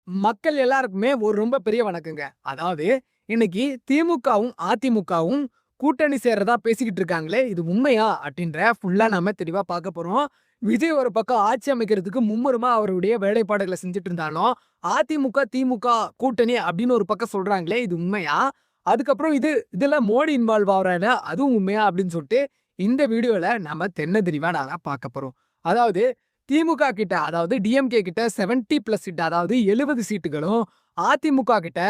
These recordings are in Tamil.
மக்கள் எல்லாருக்குமே ஒரு ரொம்ப பெரிய வணக்கங்க. அதாவது இன்னைக்கு திமுகவும், அதிமுகவும் கூட்டணி சேர்றதா பேசிக்கிட்டு இருக்காங்களே, இது உண்மையா? அப்படின்ற ஃபுல்லா நாம தெளிவா பார்க்க போறோம். விஜய் ஒரு பக்கம் ஆட்சி அமைக்கிறதுக்கு மும்முரமா அவருடைய வேலைப்பாடுகள செஞ்சுட்டு இருந்தாலும், அதிமுக, திமுக கூட்டணி அப்படின்னு ஒரு பக்கம் சொல்றாங்களே, இது உண்மையா? அதுக்கப்புறம் இதுல மோடி இன்வால்வ் ஆகுறாரு, அதுவும் உண்மையா? அப்படின்னு சொல்லிட்டு இந்த வீடியோல நாம தெள்ள தெளிவா பார்க்க போறோம். அதாவது திமுக கிட்ட அதாவது டிஎம்கே கிட்ட 70+ சீட் அதாவது 70 சீட்டுகளும், அதிமுக கிட்ட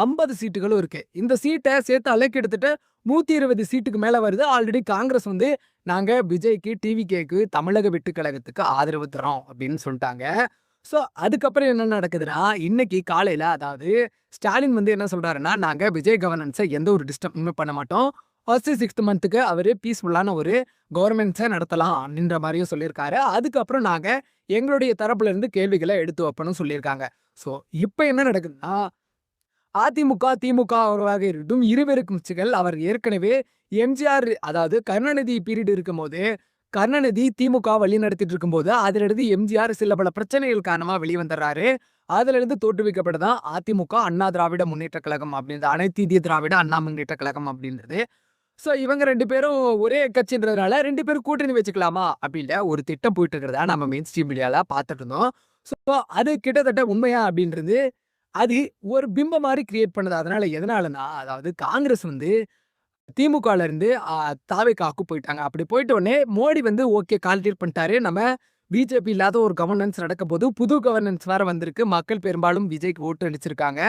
50 சீட்டுகளும் இருக்கு. இந்த சீட்ட சேர்த்தாலே கிட்டத்தட்ட 120 சீட்டுக்கு மேல வருது. ஆல்ரெடி காங்கிரஸ் வந்து நாங்க விஜய்க்கு, டிவிகேக்கு, தமிழக வெற்றிக் கழகத்துக்கு ஆதரவு தர்றோம் அப்படின்னு சொல்லிட்டாங்க. ஸோ அதுக்கப்புறம் என்ன நடக்குதுன்னா, இன்னைக்கு காலையில அதாவது ஸ்டாலின் வந்து என்ன சொல்றாருன்னா, நாங்க விஜய் கவர்னன்ஸ எந்த ஒரு டிஸ்டர்புமே பண்ண மாட்டோம். ஃபர்ஸ்ட் 6த் மந்த்துக்கு அவரு பீஸ்ஃபுல்லான ஒரு கவர்னன்ஸ நடத்தலாம் அப்படின்ற மாரியும் சொல்லியிருக்காரு. அதுக்கப்புறம் நாங்க எங்களுடைய தரப்புல இருந்து கேள்விகள எடுத்து வைப்போம்னு சொல்லியிருக்காங்க. ஸோ இப்ப என்ன நடக்குதுன்னா, அதிமுக, திமுகவாக இருக்கட்டும் இருவேறு கட்சிகள் அவர் ஏற்கனவே எம்ஜிஆர் அதாவது கருணாநிதி பீரியட் இருக்கும்போது, கருணாநிதி திமுக வழி நடத்திட்டு இருக்கும்போது, அதிலிருந்து எம்ஜிஆர் சில பல பிரச்சனைகள் காரணமா வெளிய வந்துடுறாரு. அதிலிருந்து தோற்றுவிக்கப்பட்டது அதிமுக அண்ணா திராவிட முன்னேற்றக் கழகம் அப்படின்றது. அனைத்து இந்திய திராவிட அண்ணா முன்னேற்றக் கழகம் அப்படின்றது. ஸோ இவங்க 2 பேரும் ஒரே கட்சின்றதுனால 2 பேரும் கூட்டணி வச்சுக்கலாமா? அப்படின்ற ஒரு திட்டம் போயிட்டு இருக்கிறதா நம்ம மெயின் ஸ்ட்ரீம் மீடியால பார்த்துட்டு இருந்தோம். ஸோ அது கிட்டத்தட்ட உண்மையா அப்படின்றது, அது ஒரு பிம்பம் மாரி கிரியேட் பண்ணுது. எதனாலன்னா, அதாவது காங்கிரஸ் வந்து திமுகல இருந்து தாவேகாவுக்கு போயிட்டாங்க. அப்படி போயிட்ட உடனே மோடி வந்து ஓகே கால்குலேட் பண்ணிட்டாரு. நம்ம பிஜேபி இல்லாத ஒரு கவர்னன்ஸ் நடக்கப்போது. புது கவர்னன்ஸ் வேற வந்திருக்கு. மக்கள் பெரும்பாலும் விஜய்க்கு ஓட்டு அளிச்சிருக்காங்க.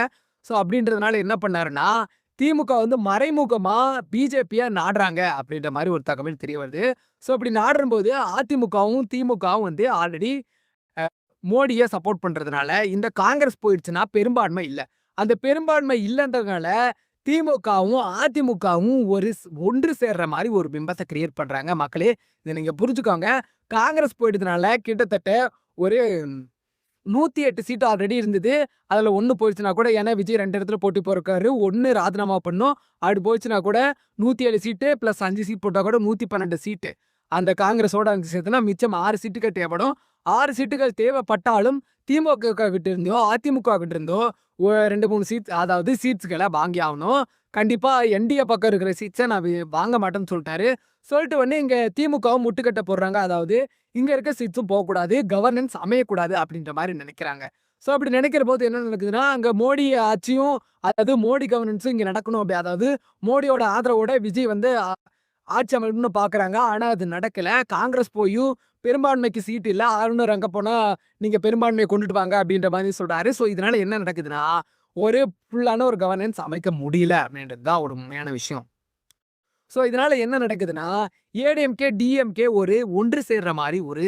ஸோ அப்படின்றதுனால என்ன பண்ணாருன்னா, திமுக வந்து மறைமுகமா பிஜேபிய நாடுறாங்க அப்படின்ற மாரி ஒரு தகவல் தெரிய வருது. ஸோ அப்படி நாடும்போது அதிமுகவும், திமுகவும் வந்து ஆல்ரெடி மோடிய சப்போர்ட் பண்றதுனால, இந்த காங்கிரஸ் போயிடுச்சுன்னா பெரும்பான்மை இல்ல. அந்த பெரும்பான்மை இல்லன்றதுனால திமுகவும், அதிமுகவும் ஒன்று சேர்ற மாரி ஒரு பிம்பத்த கிரியேட் பண்றாங்க. மக்களே இத நீங்க புரிஞ்சுக்கோங்க. காங்கிரஸ் போயிட்டதுனால கிட்டத்தட்ட ஒரு 108 சீட் ஆல்ரெடி இருந்தது. அதுல 1 போயிடுச்சுனா கூட ஏன்னா விஜய் 2 இடத்துல போட்டி போட்டிருக்காரு. 1 ராஜினாமா பண்ணணும். அப்படி போயிடுச்சுனா கூட 107 சீட்டு பிளஸ் 5 சீட் போட்டா கூட 112 சீட்டு. அந்த காங்கிரஸோட அங்க சேர்த்துனா மிச்சம் 6 சீட்டுகள் தேவைப்படும். 6 சீட்டுகள் தேவைப்பட்டாலும் திமுக கிட்ட இருந்தோ, அதிமுக கிட்ட இருந்தோ 2, 3 சீட் அதாவது சீட்ஸ்கள வாங்கி ஆகணும். கண்டிப்பா என்டிஏ பக்கம் இருக்கிற சீட்ஸ நான் வாங்க மாட்டேன்னு சொல்லிட்டாரு. சொல்லிட்ட உடனே இங்க திமுகவும் முட்டுக்கட்டை போடுறாங்க. அதாவது இங்க இருக்க சீட்ஸும் போகக்கூடாது. கவர்னன்ஸ் அமையக்கூடாது அப்படின்ற மாரி நினைக்கிறாங்க. ஸோ அப்படி நினைக்கிற போது என்ன நடக்குதுன்னா, அங்க மோடி ஆட்சியும் அதாவது மோடி கவர்னன்ஸும் இங்க நடக்கணும். அப்படி அதாவது மோடியோட ஆதரவோட விஜய் வந்து ஆட்சி அமைக்கணும்னு பார்க்குறாங்க. ஆனா அது நடக்கல. காங்கிரஸ் போயும் பெரும்பான்மைக்கு சீட் இல்ல. ஆளுநர் அங்க போனா நீங்க பெரும்பான்மையை கொண்டுட்டு வாங்க அப்படின்ற மாரி சொல்றாரு. ஸோ இதனால என்ன நடக்குதுன்னா, ஒரு ஃபுல்லான ஒரு கவர்னன்ஸ் அமைக்க முடியல அப்படின்றது தான் ஒரு உண்மையான விஷயம். ஸோ இதனால என்ன நடக்குதுன்னா, ஏடிஎம்கே, டிஎம்கே ஒரு ஒன்று சேர்ற மாரி ஒரு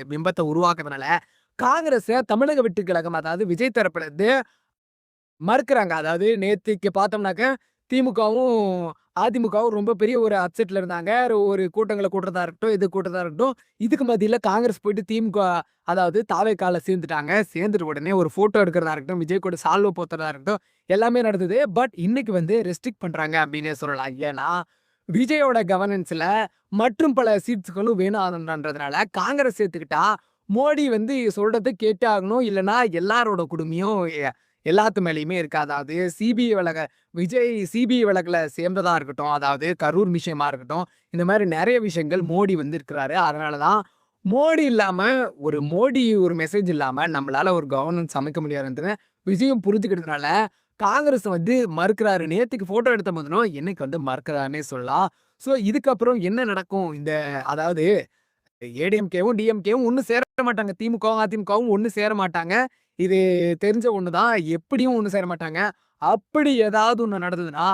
பிம்பத்த உருவாக்குறதுனால, காங்கிரஸ தமிழக வெற்றிக் கழகம் அதாவது விஜய் தரப்புல இருந்து மறுக்குறாங்க. அதாவது நேத்தைக்கு பார்த்தோம்னாக்க, திமுகவும், அதிமுகவும் ரொம்ப பெரிய ஒரு அப்செட்ல இருந்தாங்க. ஒரு கூட்டங்கள கூட்டுறதா இருக்கட்டும், இது கூட்டுறதா இருக்கட்டும். இதுக்கு மத்தியில காங்கிரஸ் போயிட்டு திமுக அதாவது தாவேகால சேர்ந்துட்டாங்க. சேர்ந்துட்ட உடனே ஒரு ஃபோட்டோ எடுக்கிறதா இருக்கட்டும், விஜய் கூட சால்வ போத்துறதா இருக்கட்டும், எல்லாமே நடந்தது. பட் இன்னைக்கு வந்து ரெஸ்ட்ரிக்ட் பண்றாங்க அப்படின்னே சொல்லலாம். ஏன்னா, விஜயோட கவர்னன்ஸ்ல மற்றும் பல சீட்ஸ்களும் வேணும்ன்றதுனால காங்கிரஸ் சேர்த்துக்கிட்டா, மோடி வந்து சொல்றத கேட்டே ஆகணும். இல்லன்னா எல்லாரோட குடுமையும் எல்லாத்து மேலயுமே இருக்கு. அதாவது விஜய் சிபிஐ வழக்குல சேர்ந்ததா இருக்கட்டும், அதாவது கரூர் விஷயமா இருக்கட்டும், இந்த மாரி நெறைய விஷயங்கள் மோடி வந்து இருக்கிறாரு. அதனால தான் மோடி ஒரு மெசேஜ் இல்லாம நம்மளால ஒரு கவர்னன்ஸ் அமைக்க முடியாதுன்றத விஜயும் புரிஞ்சுக்கிட்டதுனால, காங்கிரஸ் வந்து மறுக்கிறாரு. நேத்துக்கு ஃபோட்டோ எடுத்த போதிலும் இன்னைக்கு வந்து மறுக்கிறாருன்னே சொல்லலாம். ஸோ இதுக்கப்புறம் என்ன நடக்கும்? அதாவது ஏடிஎம்கேவும், டிஎம்கேவும் ஒண்ணு சேர மாட்டாங்க. திமுகவும், அதிமுகவும் ஒண்ணு சேர மாட்டாங்க. இது தெரிஞ்ச ஒண்ணு தான். எப்படியும் ஒண்ணு சேர மாட்டாங்க. அப்படி ஏதாவது ஒண்ணு நடந்ததுன்னா,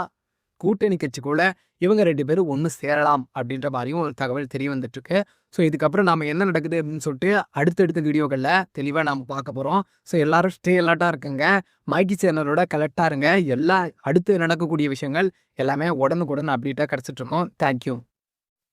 கூட்டணி கட்சிக்குள்ள இவங்க 2 பேரும் ஒண்ணு சேரலாம் அப்படின்ற மாரியும் ஒரு தகவல் தெரிய வந்துட்டுருக்கு. ஸோ இதுக்கப்புறம் நாம என்ன நடக்குது அப்படின்னு சொல்லிட்டு அடுத்தடுத்த வீடியோக்கள்ல தெளிவா நாம பார்க்க போறோம். ஸோ எல்லாரும் ஸ்டே அலர்ட்டா இருக்குங்க. மைக்கி சேனலோட கலெக்ட்டா இருங்க. அடுத்து நடக்கக்கூடிய விஷயங்கள் எல்லாமே உடனுக்குடன் அப்டேட்டா கிடைச்சிட்டு இருக்கும். Thank you.